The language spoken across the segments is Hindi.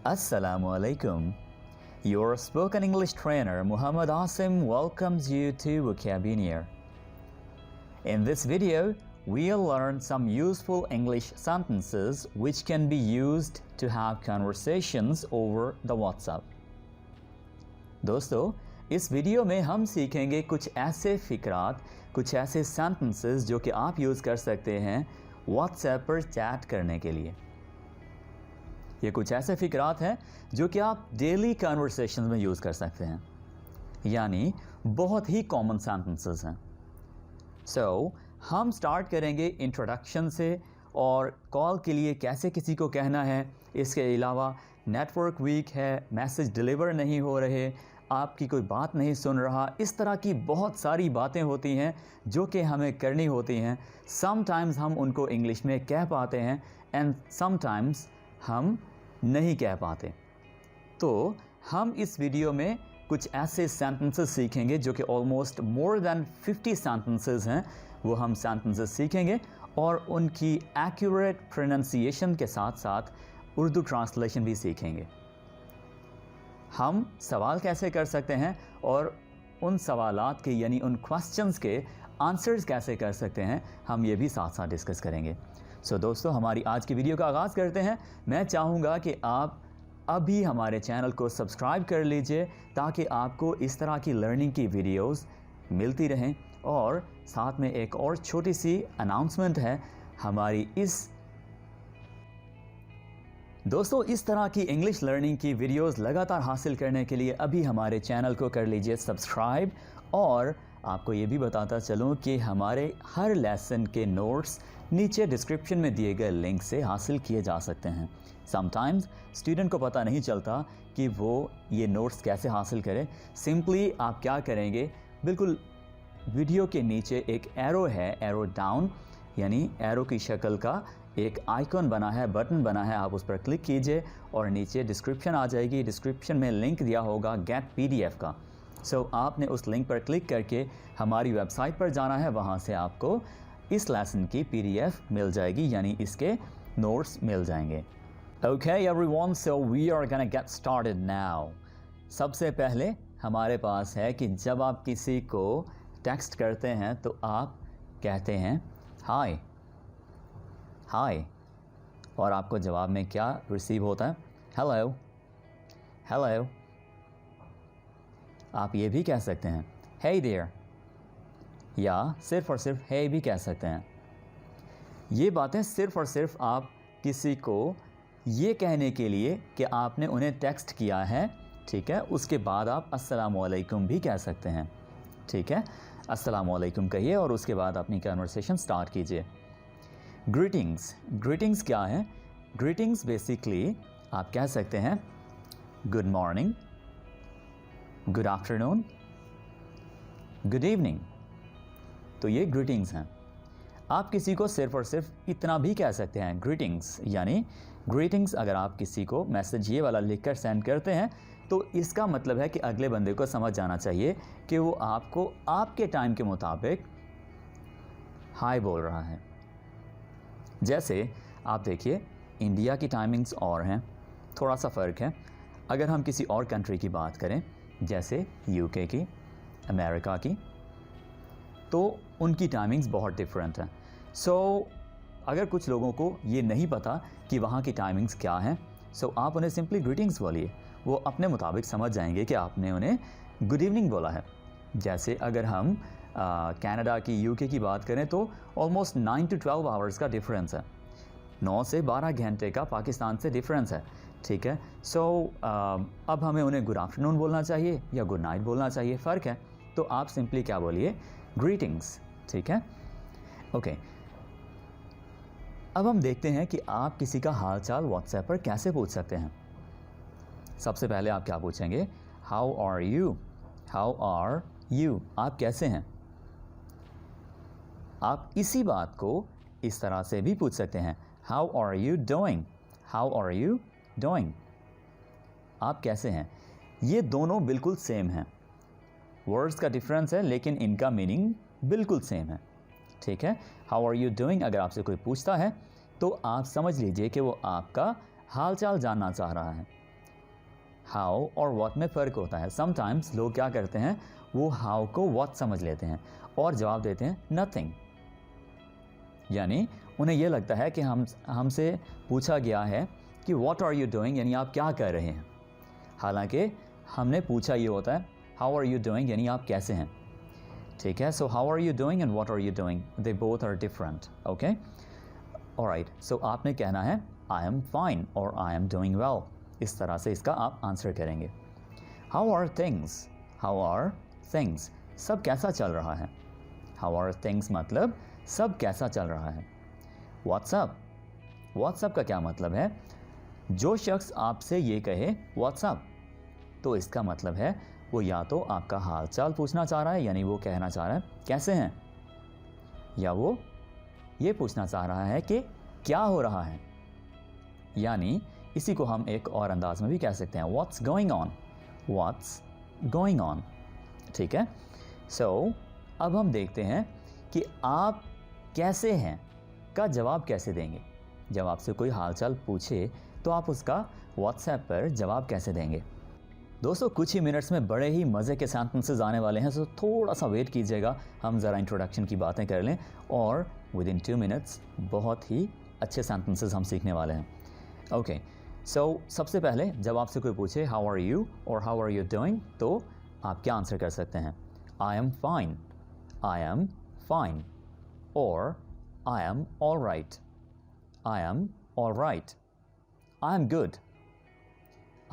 Assalamu alaikum. Your spoken English trainer Muhammad Asim welcomes you to Vocabunier. In this video, we'll learn some useful English sentences which can be used to have conversations over the WhatsApp. दोस्तों, इस वीडियो में हम सीखेंगे कुछ ऐसे फिक्रात, कुछ ऐसे सेंटेंसेस जो कि आप यूज़ कर सकते हैं WhatsApp पर चैट करने के लिए। ये कुछ ऐसे फिक्रात हैं जो कि आप डेली कन्वर्सेशन में यूज़ कर सकते हैं, यानी बहुत ही कॉमन सेंटेंसेस हैं। हम स्टार्ट करेंगे इंट्रोडक्शन से और कॉल के लिए कैसे किसी को कहना है। इसके अलावा नेटवर्क वीक है, मैसेज डिलीवर नहीं हो रहे, आपकी कोई बात नहीं सुन रहा, इस तरह की बहुत सारी बातें होती हैं जो कि हमें करनी होती हैं। समटाइम्स हम उनको इंग्लिश में कह पाते हैं एंड समटाइम्स हम नहीं कह पाते। तो हम इस वीडियो में कुछ ऐसे सेंटेंसेस सीखेंगे जो कि ऑलमोस्ट मोर देन 50 सेंटेंसेस हैं, वो हम सेंटेंसेस सीखेंगे और उनकी एक्यूरेट प्रोनाउंसिएशन के साथ साथ उर्दू ट्रांसलेशन भी सीखेंगे। हम सवाल कैसे कर सकते हैं और उन सवालात के यानी उन क्वेश्चंस के आंसर्स कैसे कर सकते हैं, हम ये भी साथ साथ डिस्कस करेंगे। दोस्तों, हमारी आज की वीडियो का आगाज़ करते हैं। मैं चाहूँगा कि आप अभी हमारे चैनल को सब्सक्राइब कर लीजिए ताकि आपको इस तरह की लर्निंग की वीडियोस मिलती रहें। और साथ में एक और छोटी सी अनाउंसमेंट है, हमारी दोस्तों इस तरह की इंग्लिश लर्निंग की वीडियोस लगातार हासिल करने के लिए अभी हमारे चैनल को कर लीजिए सब्सक्राइब। और आपको ये भी बताता चलूँ कि हमारे हर लेसन के नोट्स नीचे डिस्क्रिप्शन में दिए गए लिंक से हासिल किए जा सकते हैं। समटाइम्स स्टूडेंट को पता नहीं चलता कि वो ये नोट्स कैसे हासिल करें। सिंपली आप क्या करेंगे, बिल्कुल वीडियो के नीचे एक एरो है, एरो डाउन यानी एरो की शक्ल का एक आइकॉन बना है, बटन बना है, आप उस पर क्लिक कीजिए और नीचे डिस्क्रिप्शन आ जाएगी। डिस्क्रिप्शन में लिंक दिया होगा गेट PDF का। आपने उस लिंक पर क्लिक करके हमारी वेबसाइट पर जाना है, वहाँ से आपको इस लेसन की PDF मिल जाएगी, यानी इसके नोट्स मिल जाएंगे। Okay everyone, so we are gonna get started now. सबसे पहले हमारे पास है कि जब आप किसी को टेक्स्ट करते हैं तो आप कहते हैं हाय हाय, और आपको जवाब में क्या रिसीव होता है? Hello hello. आप ये भी कह सकते हैं hey there, या सिर्फ और सिर्फ hey भी कह सकते हैं। ये बातें सिर्फ और सिर्फ आप किसी को ये कहने के लिए कि आपने उन्हें टेक्स्ट किया है, ठीक है। उसके बाद आप अस्सलामु अलैकुम भी कह सकते हैं, ठीक है। अस्सलामु अलैकुम कहिए और उसके बाद अपनी कन्वर्सेशन स्टार्ट कीजिए। ग्रीटिंग्स, ग्रीटिंग्स क्या है? ग्रीटिंग्स बेसिकली आप कह सकते हैं good morning, good afternoon, good evening. तो ये ग्रीटिंग्स हैं। आप किसी को सिर्फ और सिर्फ इतना भी कह सकते हैं ग्रीटिंग्स, यानी ग्रीटिंग्स अगर आप किसी को मैसेज ये वाला लिखकर सेंड करते हैं तो इसका मतलब है कि अगले बंदे को समझ जाना चाहिए कि वो आपको आपके टाइम के मुताबिक हाय बोल रहा है। जैसे आप देखिए, इंडिया की टाइमिंग्स और हैं, थोड़ा सा फ़र्क है। अगर हम किसी और कंट्री की बात करें जैसे UK की, अमेरिका की, तो उनकी टाइमिंग्स बहुत डिफरेंट हैं। अगर कुछ लोगों को ये नहीं पता कि वहाँ की टाइमिंग्स क्या हैं, आप उन्हें सिंपली ग्रीटिंग्स बोलिए, वो अपने मुताबिक समझ जाएंगे कि आपने उन्हें गुड इवनिंग बोला है। जैसे अगर हम कनाडा की, UK की बात करें तो ऑलमोस्ट 9 to 12 आवर्स का डिफरेंस है, 9 से 12 घंटे का पाकिस्तान से डिफरेंस है, ठीक है। अब हमें उन्हें गुड आफ्टरनून बोलना चाहिए या गुड नाइट बोलना चाहिए, फ़र्क है। तो आप सिंपली क्या बोलिए? ग्रीटिंग्स, ठीक है। ओके, अब हम देखते हैं कि आप किसी का हाल चाल WhatsApp पर कैसे पूछ सकते हैं। सबसे पहले आप क्या पूछेंगे? How are you, how are you, आप कैसे हैं। आप इसी बात को इस तरह से भी पूछ सकते हैं, how are you doing, how are you doing, आप कैसे हैं। ये दोनों बिल्कुल सेम हैं, वर्ड्स का डिफरेंस है लेकिन इनका मीनिंग बिल्कुल सेम है, ठीक है। हाउ आर यू डूइंग अगर आपसे कोई पूछता है तो आप समझ लीजिए कि वो आपका हाल चाल जानना चाह रहा है। हाउ और व्हाट में फ़र्क होता है। समटाइम्स लोग क्या करते हैं, वो हाउ को व्हाट समझ लेते हैं और जवाब देते हैं नथिंग। यानी उन्हें यह लगता है कि हमसे पूछा गया है कि व्हाट आर यू डूइंग, यानी आप क्या कर रहे हैं। हालांकि हमने पूछा ये होता है हाउ आर यू डूइंग, यानी आप कैसे हैं। ठीक है, so how are you doing and what are you doing, they both are different. Okay, alright, so आपने कहना है आई एम फाइन और आई एम डूइंग वेल। इस तरह से इसका आप आंसर करेंगे। How are things, how are things, सब कैसा चल रहा है। हाउ आर थिंग्स मतलब सब कैसा चल रहा है। व्हाट्सअप, व्हाट्सअप का क्या मतलब है, जो शख्स आपसे ये कहे व्हाट्सअप, तो इसका मतलब है वो या तो आपका हाल चाल पूछना चाह रहा है, यानी वो कहना चाह रहा है कैसे हैं, या वो ये पूछना चाह रहा है कि क्या हो रहा है। यानी इसी को हम एक और अंदाज में भी कह सकते हैं, what's going on, what's going on. ठीक है, सो अब हम देखते हैं कि आप कैसे हैं का जवाब कैसे देंगे। जब आपसे कोई हालचाल पूछे तो आप उसका व्हाट्सएप पर जवाब कैसे देंगे। दोस्तों कुछ ही मिनट्स में बड़े ही मज़े के सेंटेंसेस आने वाले हैं, सो थोड़ा सा वेट कीजिएगा, हम ज़रा इंट्रोडक्शन की बातें कर लें और विद इन 2 मिनट्स बहुत ही अच्छे सेंटेंसेस हम सीखने वाले हैं। ओके, सो सबसे पहले जब आपसे कोई पूछे हाउ आर यू और हाउ आर यू डूइंग, तो आप क्या आंसर कर सकते हैं। I am fine, I am fine, और I am all right, I am all right, I am good,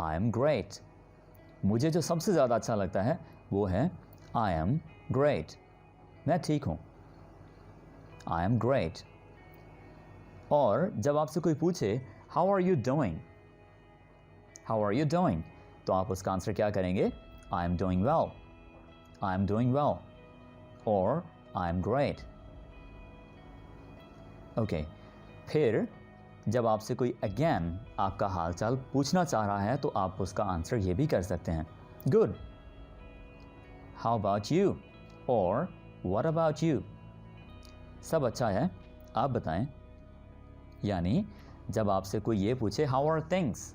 I am great. मुझे जो सबसे ज़्यादा अच्छा लगता है वो है आई एम ग्रेट, मैं ठीक हूँ, आई एम ग्रेट। और जब आपसे कोई पूछे how are you doing, how are you doing, तो आप उसका आंसर क्या करेंगे, I am doing well, I am doing well, और आई एम ग्रेट। ओके, फिर जब आपसे कोई अगेन आपका हालचाल पूछना चाह रहा है तो आप उसका आंसर ये भी कर सकते हैं, गुड, हाउ अबाउट यू, और व्हाट अबाउट यू, सब अच्छा है, आप बताएं। यानी जब आपसे कोई ये पूछे how are things,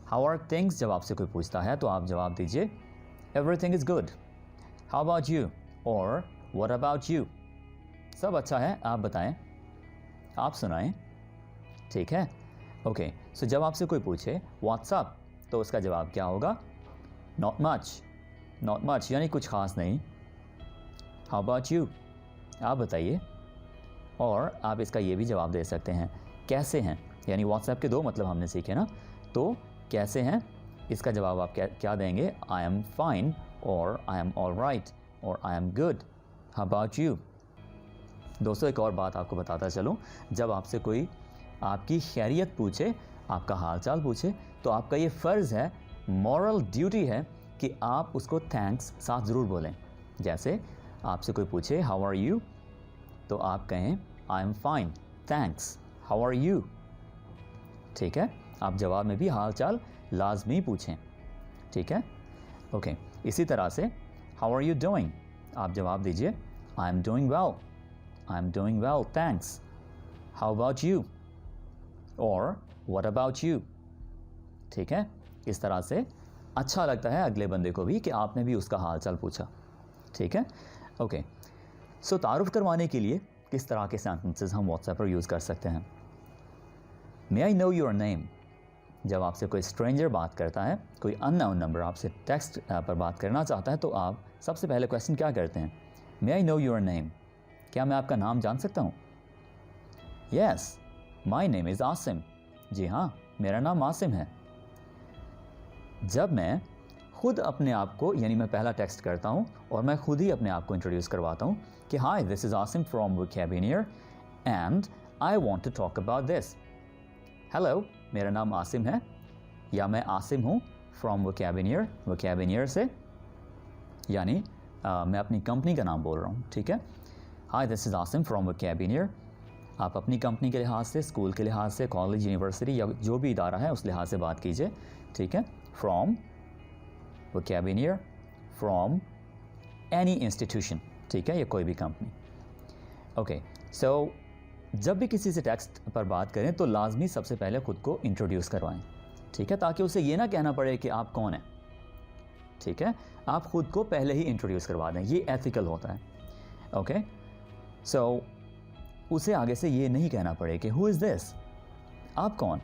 how are things, जब आपसे कोई पूछता है तो आप जवाब दीजिए everything is good, how about you, और व्हाट अबाउट यू, सब अच्छा है, आप बताएं, आप सुनाएं। ठीक है, ओके, सो जब आपसे कोई पूछे व्हाट्सअप, तो उसका जवाब क्या होगा, नॉट मच, नॉट मच, यानी कुछ खास नहीं। हाउ अबाउट यू, आप बताइए। और आप इसका ये भी जवाब दे सकते हैं कैसे हैं, यानी व्हाट्सएप के 2 मतलब हमने सीखे ना, तो कैसे हैं इसका जवाब आप क्या देंगे, आई एम फाइन, और आई एम ऑल राइट, और I am good, how about you. दोस्तों एक और बात आपको बताता चलूँ, जब आपसे कोई आपकी खैरियत पूछे, आपका हालचाल पूछे, तो आपका ये फ़र्ज़ है, मॉरल ड्यूटी है कि आप उसको थैंक्स साथ ज़रूर बोलें। जैसे आपसे कोई पूछे हाउ आर यू, तो आप कहें I am fine, thanks, how are you. ठीक है, आप जवाब में भी हालचाल लाजमी पूछें। ठीक है, ओके, इसी तरह से हाउ आर यू डूइंग, आप जवाब दीजिए आई am doing well, I am doing well, thanks, how about you, और व्हाट अबाउट यू। ठीक है, इस तरह से अच्छा लगता है अगले बंदे को भी कि आपने भी उसका हालचाल पूछा। ठीक है, ओके, सो तारुफ करवाने के लिए किस तरह के सेंटेंसेस हम व्हाट्सएप पर यूज़ कर सकते हैं। May I know your name, जब आपसे कोई स्ट्रेंजर बात करता है, कोई अननोन नंबर आपसे टेक्स्ट पर बात करना चाहता है, तो आप सबसे पहले क्वेश्चन क्या करते हैं, may I know your name, क्या मैं आपका नाम जान सकता हूँ। Yes, my name is Asim, जी हाँ, मेरा नाम आसिम है। जब मैं खुद अपने आप को, यानी मैं पहला टेक्स्ट करता हूँ और मैं खुद ही अपने आप को इंट्रोड्यूस करवाता हूँ कि hi this is Asim from vocabulary and I want to talk about this. Hello, मेरा नाम आसिम है, या मैं आसिम हूँ फ्रॉम वोकैब्युलरी से, यानी मैं अपनी कंपनी का नाम बोल रहा हूँ। ठीक है, hi this is Asim from vocabulary. आप अपनी कंपनी के लिहाज से, स्कूल के लिहाज से, कॉलेज, यूनिवर्सिटी या जो भी इदारा है उस लिहाज से बात कीजिए। ठीक है, from vocabulary, from any institution, ठीक है, या कोई भी कंपनी। ओके, सो जब भी किसी से टेक्स्ट पर बात करें तो लाजमी सबसे पहले खुद को इंट्रोड्यूस करवाएं। ठीक है, ताकि उसे ये ना कहना पड़े कि आप कौन हैं। ठीक है, आप खुद को पहले ही इंट्रोड्यूस करवा दें, ये एथिकल होता है। ओके, सो उसे आगे से ये नहीं कहना पड़े कि हु इज़ दिस, आप कौन।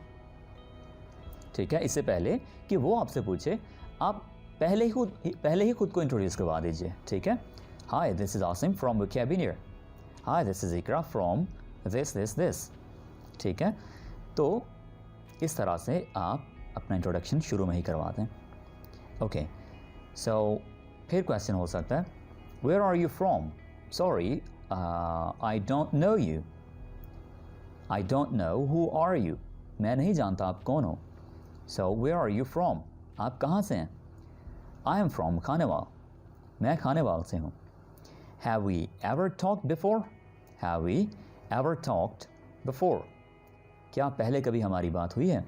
ठीक है, इससे पहले कि वो आपसे पूछे, आप पहले ही खुद को इंट्रोड्यूस करवा दीजिए। ठीक है, hi this is Asim from vocabulary, hi this is Iqra from this. ठीक है, तो इस तरह से आप अपना इंट्रोडक्शन शुरू में ही करवा दें। ओके, सो फिर क्वेश्चन हो सकता है, where are you from, sorry I don't know you, I don't know who are you, मैं नहीं जानता आप कौन हो। So where are you from, आप कहाँ से हैं। आई एम फ्रॉम खानेवाल, मैं खानेवाल से हूँ। Have we ever talked before, have we ever talked before, क्या पहले कभी हमारी बात हुई है,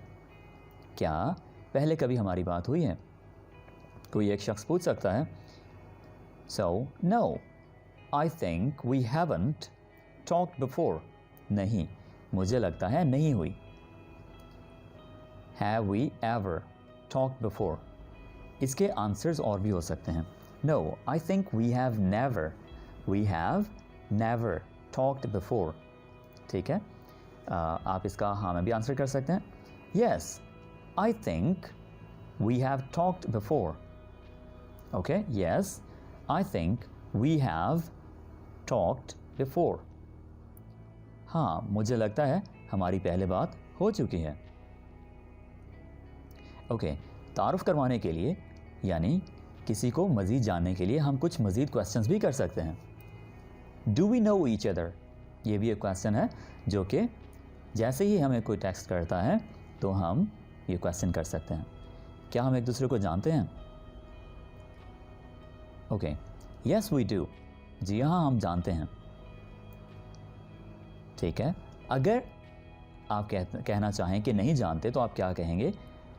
क्या पहले कभी हमारी बात हुई है। कोई एक शख्स पूछ सकता है, so no I think we haven't talked before, नहीं मुझे लगता है नहीं हुई। Have we ever talked before, इसके आंसर्स और भी हो सकते हैं। No I think we have never talked before. ठीक है, आप इसका हाँ में भी आंसर कर सकते हैं। Yes I think we have talked before. Okay, yes I think we have talked before, हाँ मुझे लगता है हमारी पहले बात हो चुकी है। ओके, तारुफ करवाने के लिए यानी किसी को मज़ीद जानने के लिए हम कुछ मज़ीद क्वेश्चंस भी कर सकते हैं। Do we know each other, ये भी एक क्वेश्चन है जो कि जैसे ही हमें कोई टेक्स्ट करता है तो हम ये क्वेश्चन कर सकते हैं, क्या हम एक दूसरे को जानते हैं। ओके, यस वी डू, जी हाँ हम जानते हैं। ठीक है, अगर आप कहना चाहें कि नहीं जानते तो आप क्या कहेंगे,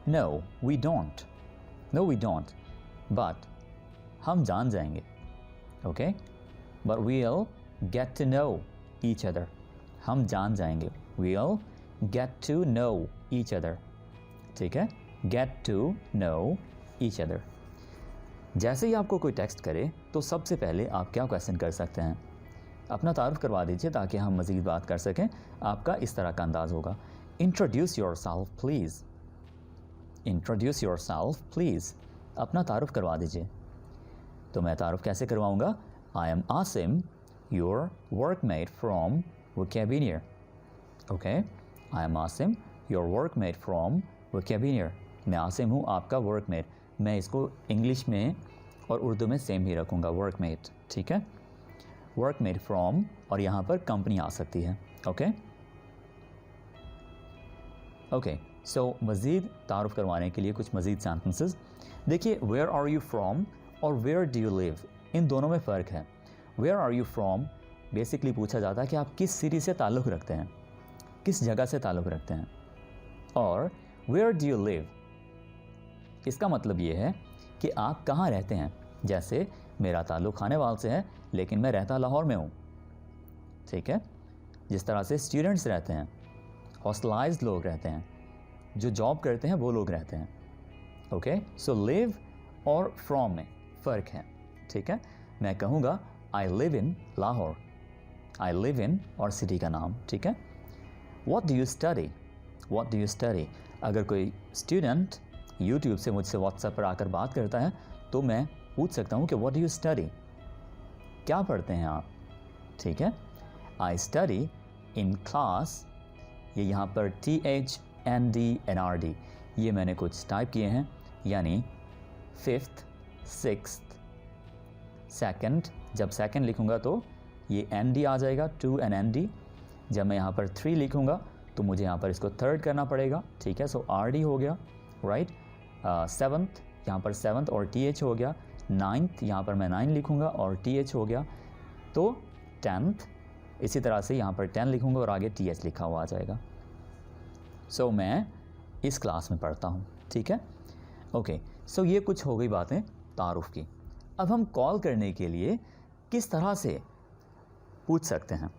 no we don't, no we don't, but हम जान जाएंगे। Okay, but we'll get to know each other, हम जान जाएंगे, we'll get to know each other. ठीक है, get to know each other. जैसे ही आपको कोई टेक्स्ट करे तो सबसे पहले आप क्या क्वेश्चन कर सकते हैं, अपना तारुफ करवा दीजिए ताकि हम मज़ीद बात कर सकें। आपका इस तरह का अंदाज़ होगा, introduce yourself please, introduce yourself please, अपना तारुफ करवा दीजिए। तो मैं तारुफ कैसे करवाऊँगा, I am Asim your workmate from vocabulary. Okay, I am Asim your workmate from vocabulary, मैं आसिम हूँ आपका वर्कमेट। मैं इसको इंग्लिश में और उर्दू में सेम ही रखूँगा, वर्कमेट। ठीक है, वर्कमेट फ्रॉम, और यहाँ पर कंपनी आ सकती है। ओके ओके, सो मज़ीद तारुफ करवाने के लिए कुछ मज़ीद सेंटेंसेस देखिए। वेयर आर यू फ्रॉम और वेयर डू यू लिव, इन दोनों में फ़र्क है। Where are you from basically पूछा जाता है कि आप किस सिटी से ताल्लुक़ रखते हैं, किस जगह से ताल्लुक़ रखते हैं। और वेयर डू यू लिव, इसका मतलब ये है कि आप कहाँ रहते हैं। जैसे मेरा ताल्लुक़ खानेवाल से है लेकिन मैं रहता लाहौर में हूँ। ठीक है, जिस तरह से स्टूडेंट्स रहते हैं, हॉस्टलाइज्ड लोग रहते हैं, जो जॉब करते हैं वो लोग रहते हैं। ओके, सो लिव और फ्रॉम में फ़र्क है। ठीक है, मैं कहूँगा I live in Lahore, I live in और सिटी का नाम। ठीक है, what do you study, what do you study, अगर कोई स्टूडेंट यूट्यूब से मुझसे व्हाट्सएप पर आकर बात करता है तो मैं पूछ सकता हूँ कि व्हाट डू यू स्टडी, क्या पढ़ते हैं आप। ठीक है, आई स्टडी इन क्लास, ये यहाँ पर THNDNRD ये मैंने कुछ टाइप किए हैं, यानी 5th 6th 2nd, जब सेकंड लिखूँगा तो ये ND आ जाएगा, 2 and ND। जब मैं यहाँ पर 3 लिखूँगा तो मुझे यहाँ पर इसको 3rd करना पड़ेगा। ठीक है, सो RD हो गया, राइट। 7th यहाँ पर 7th और TH हो गया। 9th यहाँ पर मैं 9 लिखूँगा और TH हो गया। तो 10th इसी तरह से यहाँ पर 10 लिखूँगा और आगे TH लिखा हुआ आ जाएगा। सो मैं इस क्लास में पढ़ता हूँ। ठीक है, ओके, सो ये कुछ हो गई बातें तारुफ की। अब हम कॉल करने के लिए किस तरह से पूछ सकते हैं।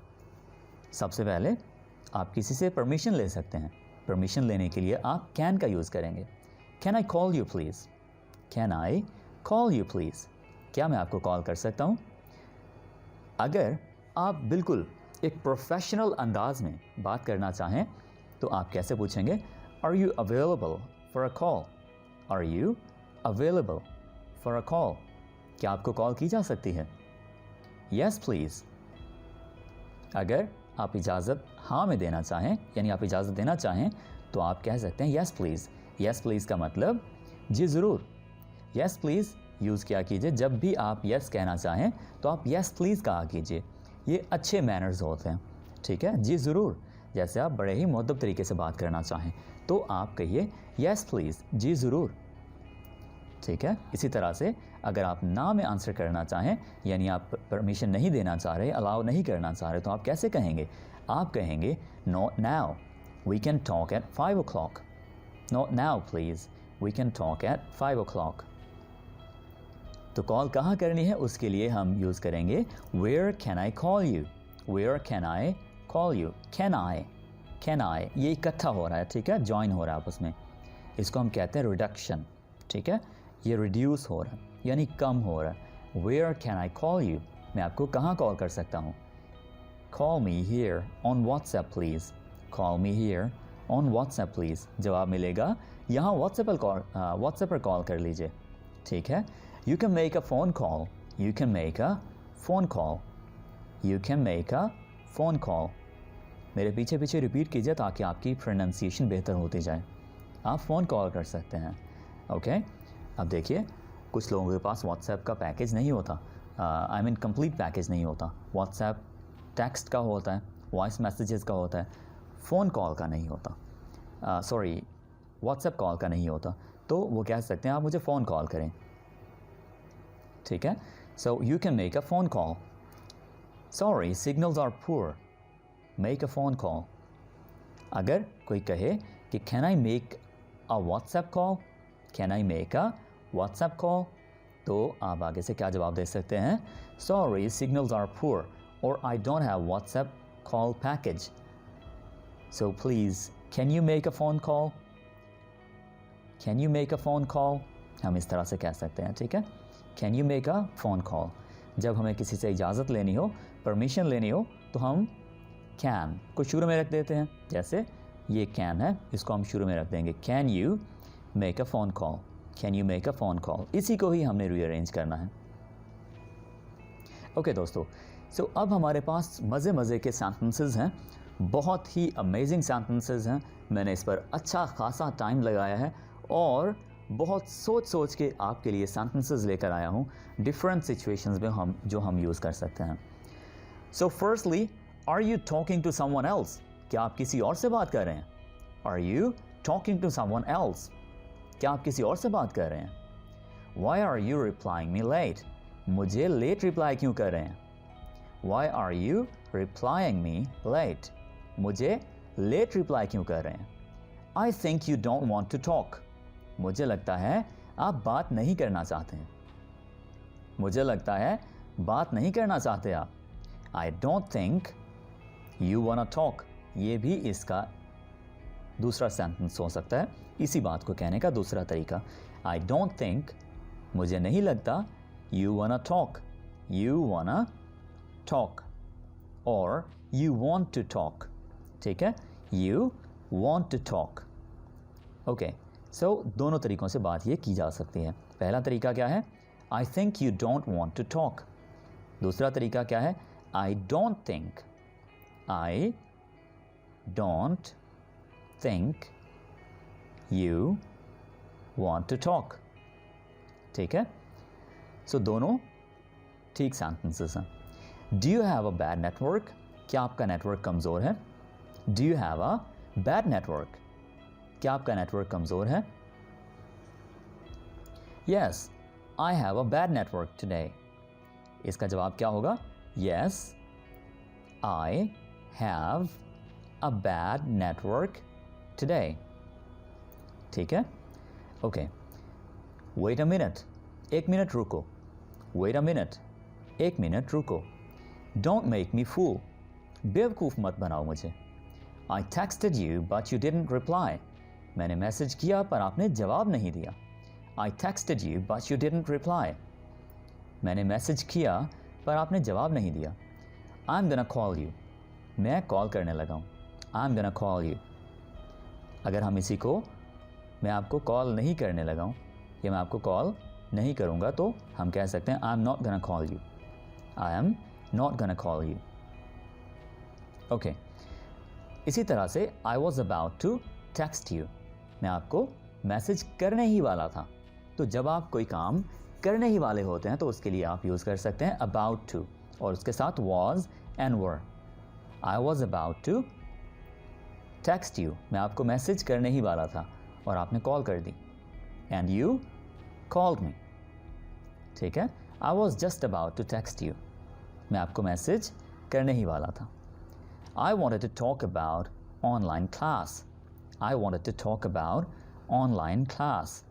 सबसे पहले आप किसी से परमिशन ले सकते हैं। परमिशन लेने के लिए आप कैन का यूज़ करेंगे। Can I call you please, can I call you please, क्या मैं आपको कॉल कर सकता हूँ। अगर आप बिल्कुल एक प्रोफेशनल अंदाज में बात करना चाहें तो आप कैसे पूछेंगे, are you available for a call, are you available for a call, क्या आपको कॉल की जा सकती है। यस प्लीज़, अगर आप इजाज़त हाँ में देना चाहें, यानी आप इजाज़त देना चाहें तो आप कह सकते हैं यस प्लीज़। यस प्लीज़ का मतलब जी ज़रूर। यस प्लीज़ यूज़ किया कीजिए जब भी आप यस कहना चाहें तो आप यस प्लीज़ कहा कीजिए, ये अच्छे मैनर्स होते हैं, ठीक है। जी ज़रूर, जैसे आप बड़े ही मुअद्दब तरीके से बात करना चाहें तो आप कहिए यस प्लीज़, जी ज़रूर, ठीक है। इसी तरह से अगर आप ना में आंसर करना चाहें, यानी आप परमिशन नहीं देना चाह रहे, अलाउ नहीं करना चाह रहे, तो आप कैसे कहेंगे, आप कहेंगे not now, we can talk at 5 o'clock, not now please, we can talk at 5 o'clock। तो कॉल कहाँ करनी है उसके लिए हम यूज़ करेंगे where can I call you, where can I call you. Can I ये इकट्ठा हो रहा है, ठीक है, ज्वाइन हो रहा है आपस में, इसको हम कहते हैं रिडक्शन, ठीक है, ये रिड्यूस हो रहा है यानी कम हो रहा है। Where can I call you, मैं आपको कहाँ कॉल कर सकता हूँ। Call me here on WhatsApp please, call me here on WhatsApp please, जवाब मिलेगा यहाँ व्हाट्सएप पर कॉल कर लीजिए, ठीक है। You can make a phone call, you can make a phone call, you can make a phone call. मेरे पीछे पीछे रिपीट कीजिए ताकि आपकी प्रोनाउंसिएशन बेहतर होती जाए। आप फ़ोन कॉल कर सकते हैं, ओके। अब देखिए कुछ लोगों के पास व्हाट्सएप का पैकेज नहीं होता, आई मीन कंप्लीट पैकेज नहीं होता। व्हाट्सएप टेक्स्ट का होता है, वॉइस मैसेजेस का होता है, फ़ोन कॉल का नहीं होता, सॉरी व्हाट्सएप कॉल का नहीं होता। तो वो कह सकते हैं आप मुझे फ़ोन कॉल करें, ठीक है। So you can make a phone call. Sorry signals are poor, make a phone call. अगर कोई कहे कि can I make a WhatsApp call, can I make a WhatsApp call, तो आप आगे से क्या जवाब दे सकते हैं, सॉरी सिग्नल्स आर पुअर और I don't have WhatsApp call package, so please can you make a phone call, can you make a phone call, हम इस तरह से कह सकते हैं, ठीक है। Can you make a phone call, जब हमें किसी से इजाज़त लेनी हो, परमिशन लेनी हो तो हम कैन को शुरू में रख देते हैं, जैसे ये कैन है इसको हम शुरू में रख देंगे, can you make a phone call, can you make a phone call, इसी को ही हमने रीअरेंज करना है। ओके दोस्तों, सो अब हमारे पास मज़े के सेंटेंसेस हैं, बहुत ही अमेजिंग सेंटेंसेस हैं। मैंने इस पर अच्छा खासा टाइम लगाया है और बहुत सोच के आपके लिए सेंटेंसेस लेकर आया हूँ डिफरेंट सिचुएशंस में हम यूज़ कर सकते हैं। So firstly, are you talking to someone else, क्या आप किसी और से बात कर रहे हैं। Are you talking to someone else, क्या आप किसी और से बात कर रहे हैं। Why are you replying me late, मुझे लेट रिप्लाई क्यों कर रहे हैं। Why are you replying me late, मुझे लेट रिप्लाई क्यों कर रहे हैं। I think you don't want to talk, मुझे लगता है आप बात नहीं करना चाहते हैं। मुझे लगता है बात नहीं करना चाहते आप। आई don't think you wanna talk, ये भी इसका दूसरा सेंटेंस हो सकता है, इसी बात को कहने का दूसरा तरीका। आई डोंट थिंक, मुझे नहीं लगता, you wanna talk, you wanna talk, और यू वांट टू टॉक, ठीक है, you want to talk. Okay, so दोनों तरीकों से बात ये की जा सकती है। पहला तरीका क्या है, I think you don't want to talk. दूसरा तरीका क्या है, I don't think, I don't think you want to talk, ठीक है। सो दोनों ठीक सेंटेंसेस हैं। Do you have a bad network, क्या आपका नेटवर्क कमज़ोर है। Do you have a bad network, क्या आपका नेटवर्क कमज़ोर है। Yes I have a bad network today, इसका जवाब क्या होगा, yes I have a bad network today, ठीक है। ओके, वेट अ मिनट, एक मिनट रुको। वेट अ मिनट, एक मिनट रुको। डोंट मेक मी फूल, बेवकूफ़ मत बनाओ मुझे। I texted you but you didn't reply. मैंने मैसेज किया पर आपने जवाब नहीं दिया. I texted you but you didn't reply. मैंने मैसेज किया पर आपने जवाब नहीं दिया. I'm gonna call you. मैं कॉल करने लगा हूँ. I'm gonna call you. अगर हम इसी को मैं आपको कॉल नहीं करने लगा हूँ या मैं आपको कॉल नहीं करूँगा तो हम कह सकते हैं I'm not gonna call you. I am not gonna call you. Okay. इसी तरह से I was about to text you. मैं आपको मैसेज करने ही वाला था. तो जब आप कोई काम करने ही वाले होते हैं तो उसके लिए आप यूज़ कर सकते हैं about to और उसके साथ was and were. I was about to text you. मैं आपको मैसेज करने ही वाला था और आपने कॉल कर दी. And you called me. ठीक है. I was just about to text you. मैं आपको मैसेज करने ही वाला था. I wanted to talk about online class. I wanted to talk about online class.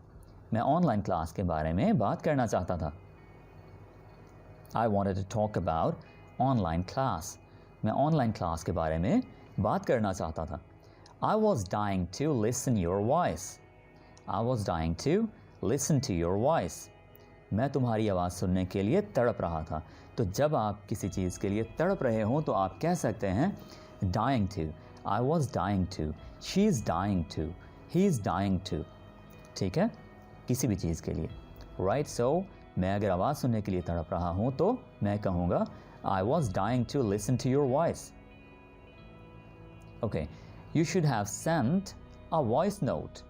मैं ऑनलाइन क्लास के बारे में बात करना चाहता था. I wanted to talk about online class. मैं ऑनलाइन क्लास के बारे में बात करना चाहता था. I was dying to listen your voice. I was dying to listen to your voice. मैं तुम्हारी आवाज़ सुनने के लिए तड़प रहा था. तो जब आप किसी चीज़ के लिए तड़प रहे हो तो आप कह सकते हैं dying to. I was dying to. She's dying to. He's dying to. ठीक है. किसी भी चीज़ के लिए. Right. So मैं अगर आवाज़ सुनने के लिए तड़प रहा हूँ तो मैं कहूँगा I was dying to listen to your voice. Okay. You should have sent a voice note.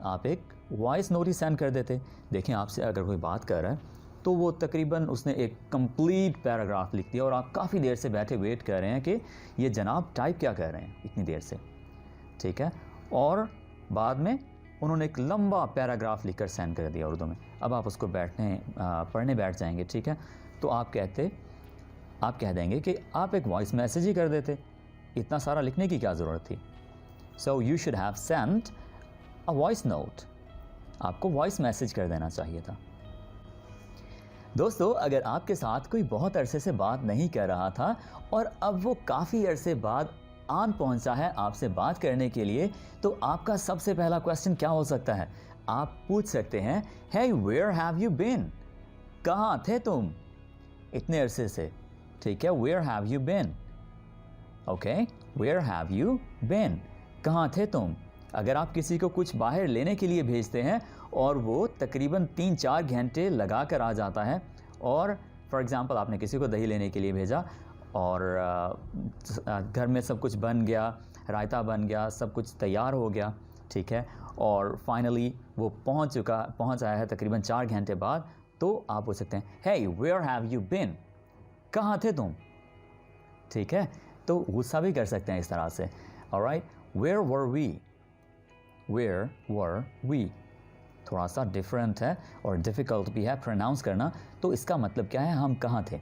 आप एक वॉइस नोट ही सेंड कर देते. देखें आपसे अगर कोई बात कर रहा है तो वो तकरीबन उसने एक कंप्लीट पैराग्राफ लिख दिया और आप काफ़ी देर से बैठे वेट कर रहे हैं कि ये जनाब टाइप क्या कर रहे हैं इतनी देर से. ठीक है. और बाद में उन्होंने एक लंबा पैराग्राफ लिखकर सेंड कर दिया उर्दू में. अब आप उसको पढ़ने बैठ जाएंगे. ठीक है. तो आप कह देंगे कि आप एक वॉइस मैसेज ही कर देते. इतना सारा लिखने की क्या ज़रूरत थी. So you should have sent a voice note. आपको वॉइस मैसेज कर देना चाहिए था. दोस्तों, अगर आपके साथ कोई बहुत अरसे से बात नहीं कर रहा था और अब वो काफ़ी अरसे बाद आन पहुंचा है आपसे बात करने के लिए, तो आपका सबसे पहला क्वेश्चन क्या हो सकता है. आप पूछ सकते हैं, hey where have you been. कहाँ थे तुम इतने अरसे से. ठीक है. Where have you been. Okay. Where have you been. कहाँ थे तुम. अगर आप किसी को कुछ बाहर लेने के लिए भेजते हैं और वो तकरीबन 3-4 घंटे लगा कर आ जाता है, और फॉर एग्ज़ाम्पल आपने किसी को दही लेने के लिए भेजा और घर में सब कुछ बन गया, रायता बन गया, सब कुछ तैयार हो गया. ठीक है. और फाइनली वो पहुंच आया है तकरीबन 4 घंटे बाद, तो आप पूछ सकते हैं, hey where have you been. कहाँ थे तुम. ठीक है. तो गुस्सा भी कर सकते हैं इस तरह से. Alright. Where were we. Where were we थोड़ा सा डिफरेंट है और डिफ़िकल्ट भी है प्रोनाउंस करना. तो इसका मतलब क्या है, हम कहाँ थे.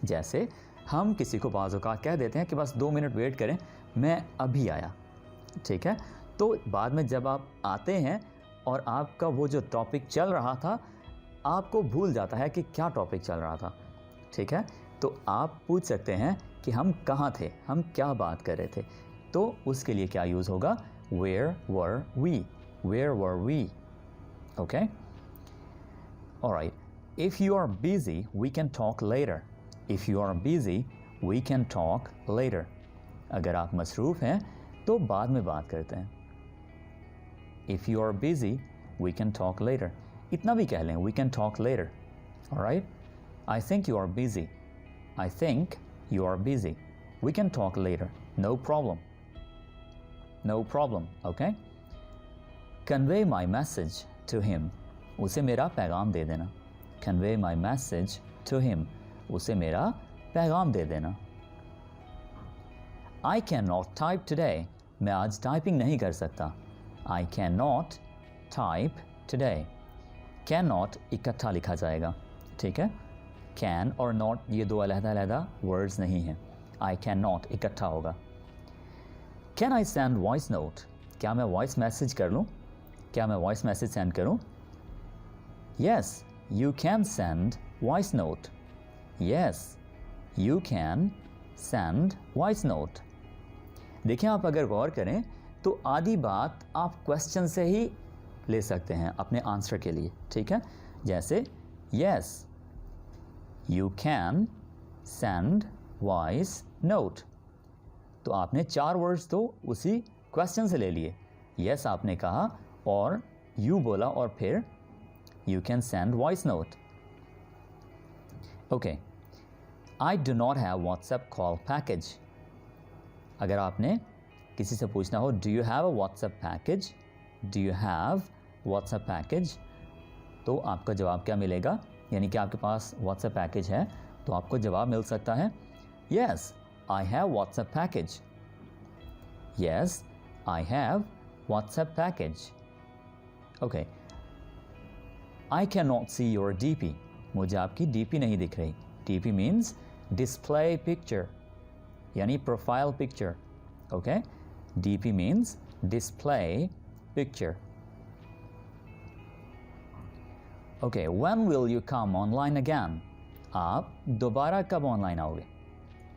जैसे हम किसी को बाज़ औक़ात कह देते हैं कि बस 2 मिनट वेट करें, मैं अभी आया. ठीक है. तो बाद में जब आप आते हैं और आपका वो जो टॉपिक चल रहा था आपको भूल जाता है कि क्या टॉपिक चल रहा था. ठीक है. तो आप पूछ सकते हैं कि हम कहाँ थे, हम क्या बात कर रहे थे. तो उसके लिए क्या यूज़ होगा, where were we. Where were we. Okay? Alright. If you are busy, we can talk later. If you are busy, we can talk later. अगर आप मसरूफ़ हैं तो बाद में बात करते हैं. If you are busy, we can talk later. इतना भी कह लें, we can talk later. Alright? I think you are busy. I think you are busy. We can talk later. No problem. No problem. Okay? Convey my message to him. उसे मेरा पैगाम दे देना. Convey my message to him. उसे मेरा पैगाम दे देना. I cannot type today. मैं आज टाइपिंग नहीं कर सकता. I cannot type today. Cannot इकट्ठा लिखा जाएगा. ठीक है. Can और not ये दो अलग-अलग वर्ड्स नहीं हैं. I cannot इकट्ठा होगा. Can I send voice note? क्या मैं वॉइस मैसेज कर लूँ? क्या मैं वॉइस मैसेज सेंड करूं? Yes, you can send voice note. Yes, you can send voice note. देखिए, आप अगर गौर करें तो आधी बात आप क्वेश्चन से ही ले सकते हैं अपने आंसर के लिए, ठीक है। जैसे yes you can send voice note, तो आपने 4 वर्ड्स तो उसी क्वेश्चन से ले लिए। यस आपने कहा और यू बोला और फिर you can send voice note. Okay, I do not have WhatsApp call package. अगर आपने किसी से पूछना हो do you have a WhatsApp package, do you have WhatsApp package, तो आपका जवाब क्या मिलेगा, यानी कि आपके पास व्हाट्सएप पैकेज है, तो आपको जवाब मिल सकता है yes I have WhatsApp package, yes I have WhatsApp package. Okay, I can not see your DP, मुझे आपकी डीपी नहीं दिख रही। डीपी मीन्स डिस्प्ले पिक्चर, यानी profile picture. Okay, DP means display picture. Okay, when will you come online again, आप दोबारा कब ऑनलाइन आओगे,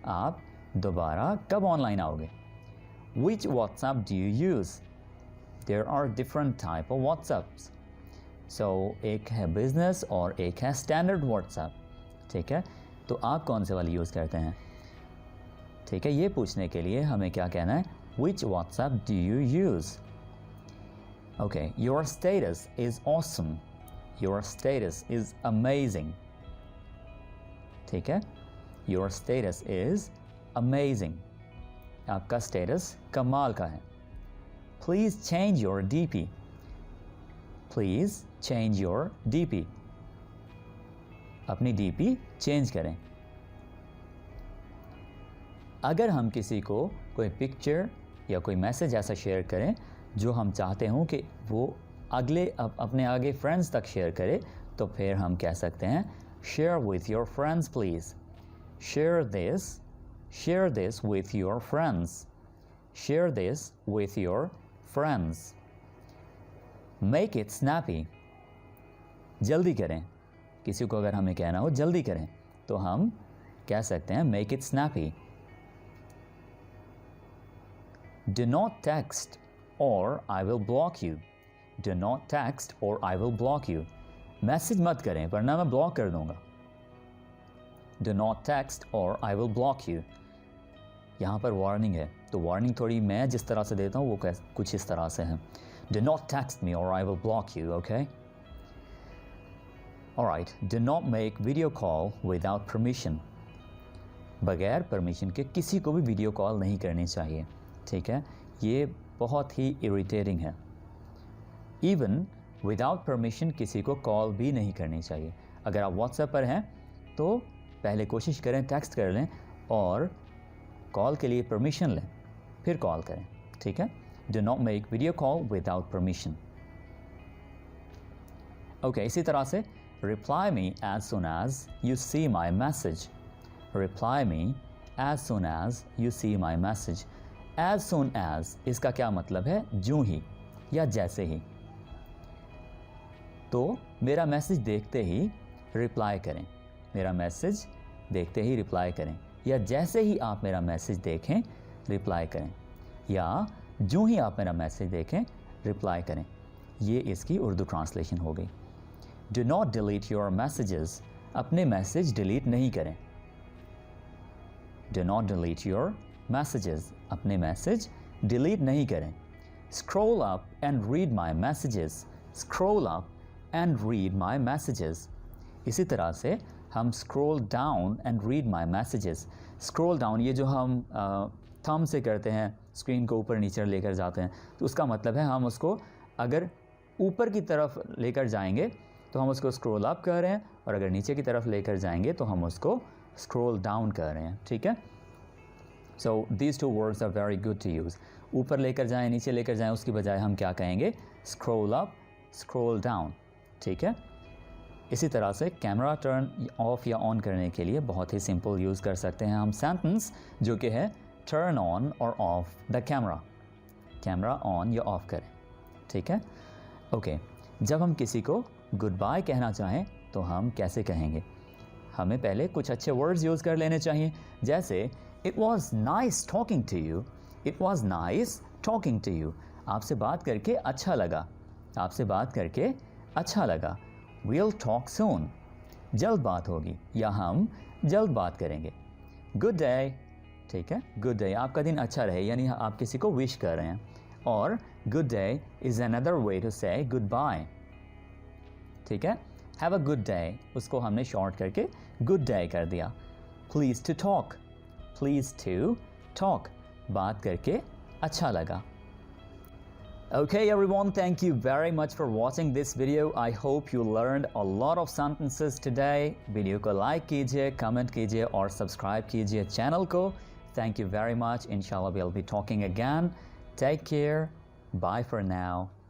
आप दोबारा कब ऑनलाइन आओगे। Which WhatsApp do you use, there are different type of WhatsApps. So एक है बिजनेस और एक है स्टैंडर्ड व्हाट्सएप, ठीक है। तो आप कौन से वाली यूज़ करते हैं, ठीक है। ये पूछने के लिए हमें क्या कहना है, which WhatsApp do you use. Okay, your status is awesome, your status is amazing, ठीक है। योर स्टेटस इज़ अमेजिंग, आपका स्टेटस कमाल का है। Please change your DP, please change your DP, अपनी डीपी चेंज करें। अगर हम किसी को कोई पिक्चर या कोई मैसेज ऐसा शेयर करें जो हम चाहते हों कि वो अगले अपने आगे फ्रेंड्स तक शेयर करे, तो फिर हम कह सकते हैं share with your friends please, share this with your friends, share this with your friends. Make it snappy, जल्दी करें, किसी को अगर हमें कहना हो जल्दी करें तो हम कह सकते हैं make it snappy. Do not text or I will block you. Do not text or I will block you. Message मत करें वरना मैं ब्लॉक कर दूंगा। Do not text or I will block you. यहाँ पर वार्निंग है, तो वार्निंग थोड़ी मैं जिस तरह से देता हूँ वो कुछ इस तरह से है। Do not text me or I will block you, okay? Alright, do not make video call without permission. बगैर परमिशन के किसी को भी वीडियो कॉल नहीं करनी चाहिए, ठीक है। ये बहुत ही इरिटेटिंग है। इवन विदाउट परमिशन किसी को कॉल भी नहीं करनी चाहिए। अगर आप व्हाट्सएप पर हैं तो पहले कोशिश करें टेक्स्ट कर लें और कॉल के लिए परमिशन लें, फिर कॉल करें, ठीक है। Do not make video call without permission. Okay, इसी तरह से reply me as soon as you see my message, reply me as soon as you see my message. As soon as इसका क्या मतलब है, जूं ही या जैसे ही। तो मेरा मैसेज देखते ही रिप्लाई करें, मेरा मैसेज देखते ही रिप्लाई करें, या जैसे ही आप मेरा मैसेज देखें रिप्लाई करें, या जूं ही आप मेरा मैसेज देखें रिप्लाई करें। ये इसकी उर्दू ट्रांसलेशन हो गई। Do not delete your messages, अपने मैसेज डिलीट नहीं करें। Do not delete your messages, अपने मैसेज डिलीट नहीं करें। Scroll up and read my messages, scroll up and read my messages. इसी तरह से हम scroll down and read my messages. Scroll down ये जो हम थंब से करते हैं, स्क्रीन को ऊपर नीचे लेकर जाते हैं, तो उसका मतलब है हम उसको अगर ऊपर की तरफ लेकर जाएंगे तो हम उसको स्क्रॉल अप कर रहे हैं, और अगर नीचे की तरफ लेकर जाएंगे तो हम उसको स्क्रॉल डाउन कर रहे हैं, ठीक है। So these two words are very good to use. ऊपर लेकर जाएं, नीचे लेकर जाएं, उसकी बजाय हम क्या कहेंगे, स्क्रॉल अप, स्क्रॉल डाउन, ठीक है। इसी तरह से कैमरा टर्न ऑफ या ऑन करने के लिए बहुत ही सिंपल यूज़ कर सकते हैं हम सेंटेंस, जो कि है टर्न ऑन और of the camera, camera on या ऑफ करें, ठीक है। ओके, जब हम किसी को गुड बाय कहना चाहें तो हम कैसे कहेंगे, हमें पहले कुछ अच्छे वर्ड्स यूज़ कर लेने चाहिए, जैसे it was nice talking to you, it was nice talking to you, आपसे बात करके अच्छा लगा, आपसे बात करके अच्छा लगा। वील टॉक सून, जल्द बात होगी या हम जल्द बात करेंगे। गुड डे, ठीक है, गुड डे, आपका दिन अच्छा रहे, यानी आप किसी को विश कर रहे हैं। और good day is another way to say goodbye, ठीक है। हैव अ गुड डे, उसको हमने शॉर्ट करके गुड डे कर दिया। Please to talk, please to talk, बात करके अच्छा लगा। Okay everyone, thank you very much for watching this video. I hope you learned a lot of sentences today. Video को लाइक कीजिए, कमेंट कीजिए और सब्सक्राइब कीजिए चैनल को। Thank you very much. Inshallah we'll be talking again. Take care. Bye for now.